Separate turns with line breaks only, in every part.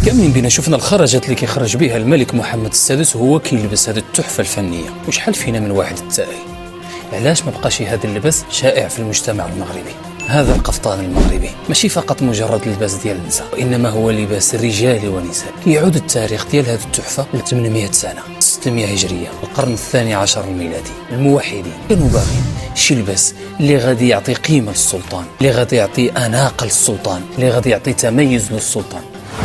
كم من بينا شفنا الخرجات اللي كيخرج بها الملك محمد السادس وهو كيلبس هذه التحفة الفنية، وشحال فينا من واحد التائه علاش ما بقاش هذا اللباس شائع في المجتمع المغربي؟ هذا القفطان المغربي ماشي فقط مجرد لباس ديال النساء، وإنما هو لباس رجال ونساء. كيعود التاريخ ديال هذه التحفة ل 800 سنة، 600 هجرية، القرن الثاني عشر الميلادي. الموحدين كانوا باغيين شي لباس اللي غادي يعطي قيمة للسلطان، اللي غادي يعطي أناقة للسلطان، اللي غادي يعطي تميز للسلطان،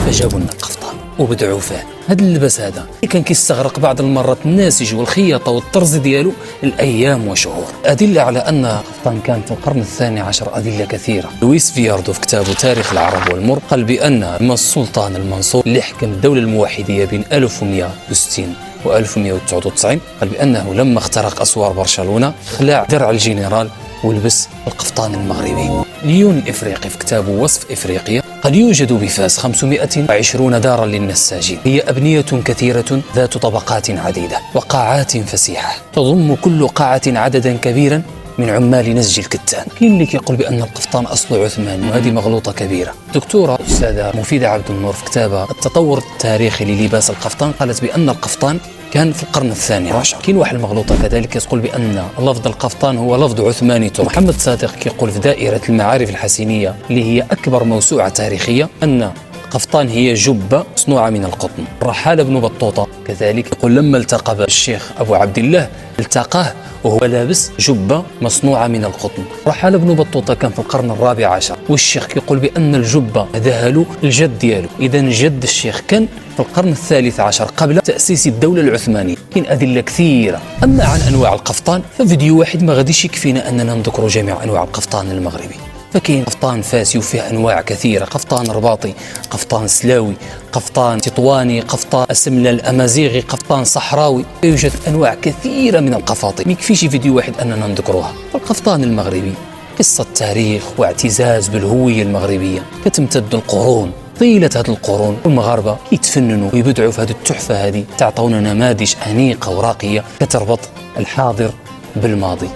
فجابوا لنا القفطان وبدعوا فيه. هذا اللباس هذا اللي كان كيستغرق بعض المرات الناسج والخياطه والطرز ديالو الايام وشهور. ادله على ان القفطان كان في القرن الثاني عشر ادله كثيره. لويس فياردو في كتابه تاريخ العرب والمر قال بان السلطان المنصور اللي حكم الدوله الموحديه بين 1160 و 1199 قال بانه لما اخترق اسوار برشلونه خلع درع الجنرال ولبس القفطان المغربي. ليون الافريقي في كتابه وصف افريقيا قد يوجد بفاس 520 دارا للنساجين، هي أبنية كثيرة ذات طبقات عديدة وقاعات فسيحة، تضم كل قاعة عددا كبيرا من عمال نسج الكتان. كاين اللي كيقول بأن القفطان أصله عثماني، وهذه مغلوطة كبيرة. دكتورة أستاذة مفيدة عبد النور في كتابها التطور التاريخي للباس القفطان قالت بأن القفطان كان في القرن الثاني عشر. كاين واحد المغلوطه كذلك يقول بان لفظ القفطان هو لفظ عثماني تركي. محمد صادق كيقول في دائره المعارف الحسينيه اللي هي اكبر موسوعه تاريخيه ان القفطان هي جبه مصنوعه من القطن. الرحال ابن بطوطه كذلك يقول لما التقى الشيخ ابو عبد الله التقاه وهو لابس جبه مصنوعه من القطن. رحال ابن بطوطه كان في القرن الرابع عشر، والشيخ كيقول بان الجبه هداها له الجد ديالو، اذا جد الشيخ كان في القرن الثالث عشر قبل تأسيس الدولة العثمانية. كاين أدلة كثيرة. أما عن أنواع القفطان ففيديو واحد ما غاديش يكفينا أننا نذكر جميع أنواع القفطان المغربي، فكاين قفطان فاسي وفيه أنواع كثيرة، قفطان رباطي، قفطان سلاوي، قفطان تطواني، قفطان أسملة الأمازيغي، قفطان صحراوي. يوجد أنواع كثيرة من القفاطين ما يكفيش فيديو واحد أننا نذكروها. القفطان المغربي قصة تاريخ واعتزاز بالهوية المغربية كتمتد القرون. طيلة هذه القرون والمغاربة يتفننوا ويبدعوا في هذه التحفة هذه، تعطونا نماذج أنيقة وراقية كتربط الحاضر بالماضي.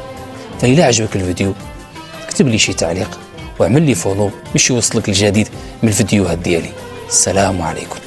فإذا عجبك الفيديو اكتب لي شي تعليق واعمل لي فولو باش يوصلك الجديد من الفيديوهات ديالي. السلام عليكم.